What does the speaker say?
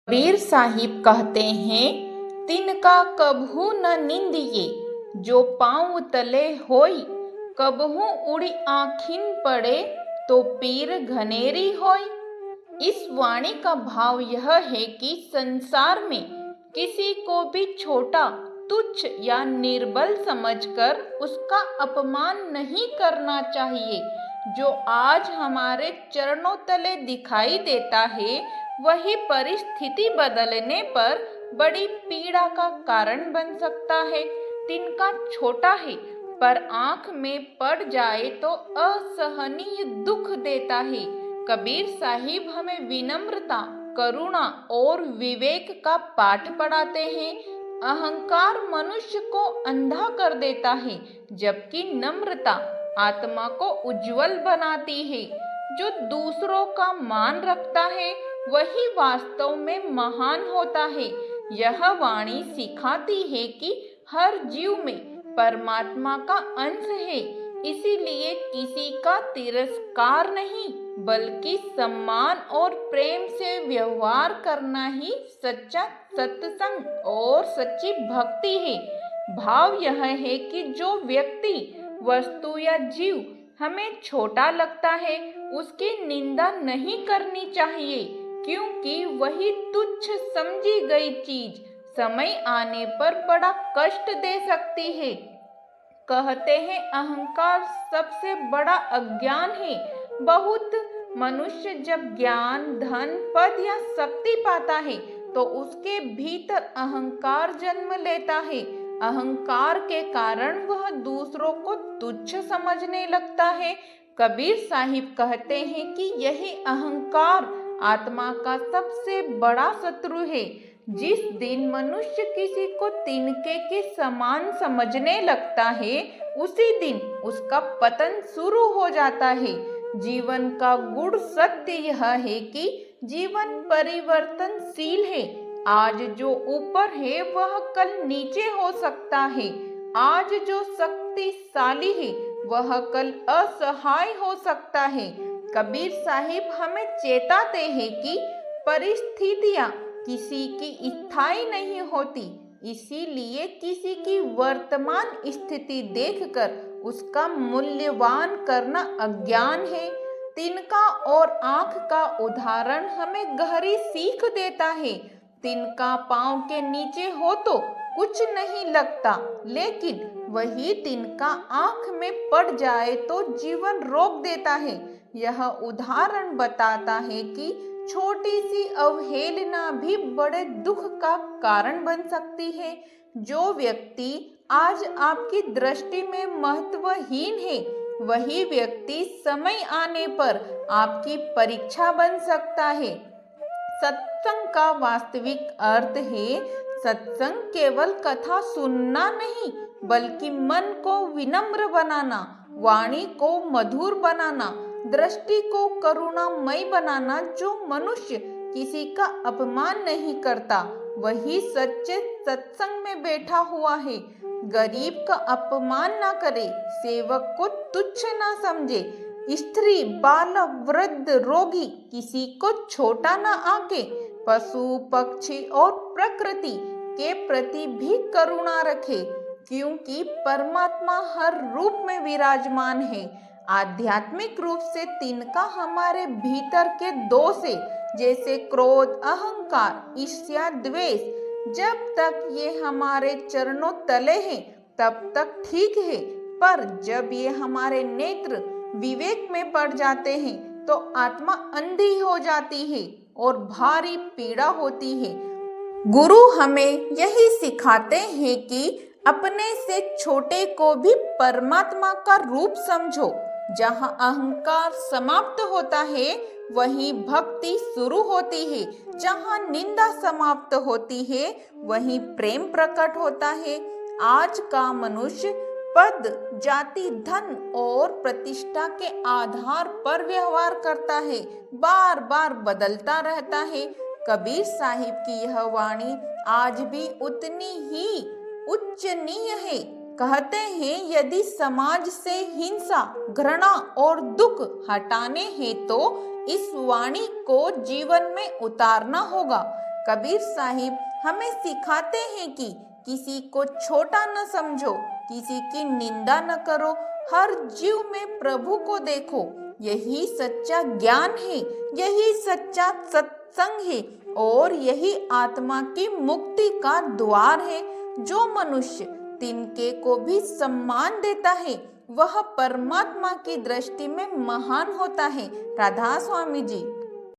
कबीर साहिब कहते हैं, तिनका कबहू न निंदिए, जो पाँव तले होई। कबहू उड़ी आँखिन पड़े, तो पीर घनेरी होई। इस वाणी का भाव यह है कि संसार में किसी को भी छोटा, तुच्छ या निर्बल समझकर उसका अपमान नहीं करना चाहिए। जो आज हमारे चरणों तले दिखाई देता है, वही परिस्थिति बदलने पर बड़ी पीड़ा का कारण बन सकता है। तिनका छोटा है, पर आंख में पड़ जाए तो असहनीय दुख देता है। कबीर साहिब हमें विनम्रता, करुणा और विवेक का पाठ पढ़ाते हैं। अहंकार मनुष्य को अंधा कर देता है, जबकि नम्रता आत्मा को उज्जवल बनाती है। जो दूसरों का मान रखता है, वही वास्तव में महान होता है। यह वाणी सिखाती है कि हर जीव में परमात्मा का अंश है, इसीलिए किसी का तिरस्कार नहीं, बल्कि सम्मान और प्रेम से व्यवहार करना ही सच्चा सत्संग और सच्ची भक्ति है। भाव यह है कि जो व्यक्ति, वस्तु या जीव हमें छोटा लगता है, उसकी निंदा नहीं करनी चाहिए, क्योंकि वही तुच्छ समझी गई चीज समय आने पर बड़ा कष्ट दे सकती है। कहते हैं, अहंकार सबसे बड़ा अज्ञान है। बहुत मनुष्य जब ज्ञान, धन, पद या शक्ति पाता है, तो उसके भीतर अहंकार जन्म लेता है। अहंकार के कारण वह दूसरों को तुच्छ समझने लगता है। कबीर साहिब कहते हैं कि यही अहंकार आत्मा का सबसे बड़ा शत्रु है। जिस दिन मनुष्य किसी को तिनके के समान समझने लगता है, उसी दिन उसका पतन शुरू हो जाता है। जीवन का गूढ़ सत्य यह है कि जीवन परिवर्तनशील है। आज जो ऊपर है, वह कल नीचे हो सकता है। आज जो शक्तिशाली है, वह कल असहाय हो सकता है। कबीर साहिब हमें चेताते हैं कि परिस्थितियां किसी की स्थायी नहीं होती, इसीलिए किसी की वर्तमान स्थिति देखकर उसका मूल्यवान करना अज्ञान है। तिनका और आंख का उदाहरण हमें गहरी सीख देता है। तिनका पांव के नीचे हो तो कुछ नहीं लगता, लेकिन वही तिनका आंख में पड़ जाए तो जीवन रोक देता है। यह उदाहरण बताता है कि छोटी सी अवहेलना भी बड़े दुख का कारण बन सकती है। जो व्यक्ति आज आपकी दृष्टि में महत्वहीन है, वही व्यक्ति समय आने पर आपकी परीक्षा बन सकता है। सत्संग का वास्तविक अर्थ है, सत्संग केवल कथा सुनना नहीं, बल्कि मन को विनम्र बनाना, वाणी को मधुर बनाना, दृष्टि को करुणामय बनाना। जो मनुष्य किसी का अपमान नहीं करता, वही सच्चे सत्संग में बैठा हुआ है। गरीब का अपमान ना करे, सेवक को तुच्छ ना समझे, स्त्री, बालक, वृद्ध, रोगी किसी को छोटा ना आके, पशु, पक्षी और प्रकृति के प्रति भी करुणा रखे, क्योंकि परमात्मा हर रूप में विराजमान है। आध्यात्मिक रूप से तिनका हमारे भीतर के दोष है, जैसे क्रोध, अहंकार, ईर्ष्या, द्वेष। जब तक ये हमारे चरणों तले हैं, तब तक ठीक है, पर जब ये हमारे नेत्र विवेक में पड़ जाते हैं, तो आत्मा अंधी हो जाती है और भारी पीड़ा होती है। गुरु हमें यही सिखाते हैं कि अपने से छोटे को भी परमात्मा का रूप समझो। जहाँ अहंकार समाप्त होता है, वहीं भक्ति शुरू होती है। जहाँ निंदा समाप्त होती है, वहीं प्रेम प्रकट होता है। आज का मनुष्य पद, जाति, धन और प्रतिष्ठा के आधार पर व्यवहार करता है, बार बार बदलता रहता है। कबीर साहिब की यह वाणी आज भी उतनी ही उच्चनीय है। कहते हैं, यदि समाज से हिंसा, घृणा और दुख हटाने हैं, तो इस वाणी को जीवन में उतारना होगा। कबीर साहिब हमें सिखाते हैं कि किसी को छोटा न समझो, किसी की निंदा न करो, हर जीव में प्रभु को देखो। यही सच्चा ज्ञान है, यही सच्चा सत्संग है और यही आत्मा की मुक्ति का द्वार है। जो मनुष्य तिनके को भी सम्मान देता है वह परमात्मा की दृष्टि में महान होता है। राधा स्वामी जी।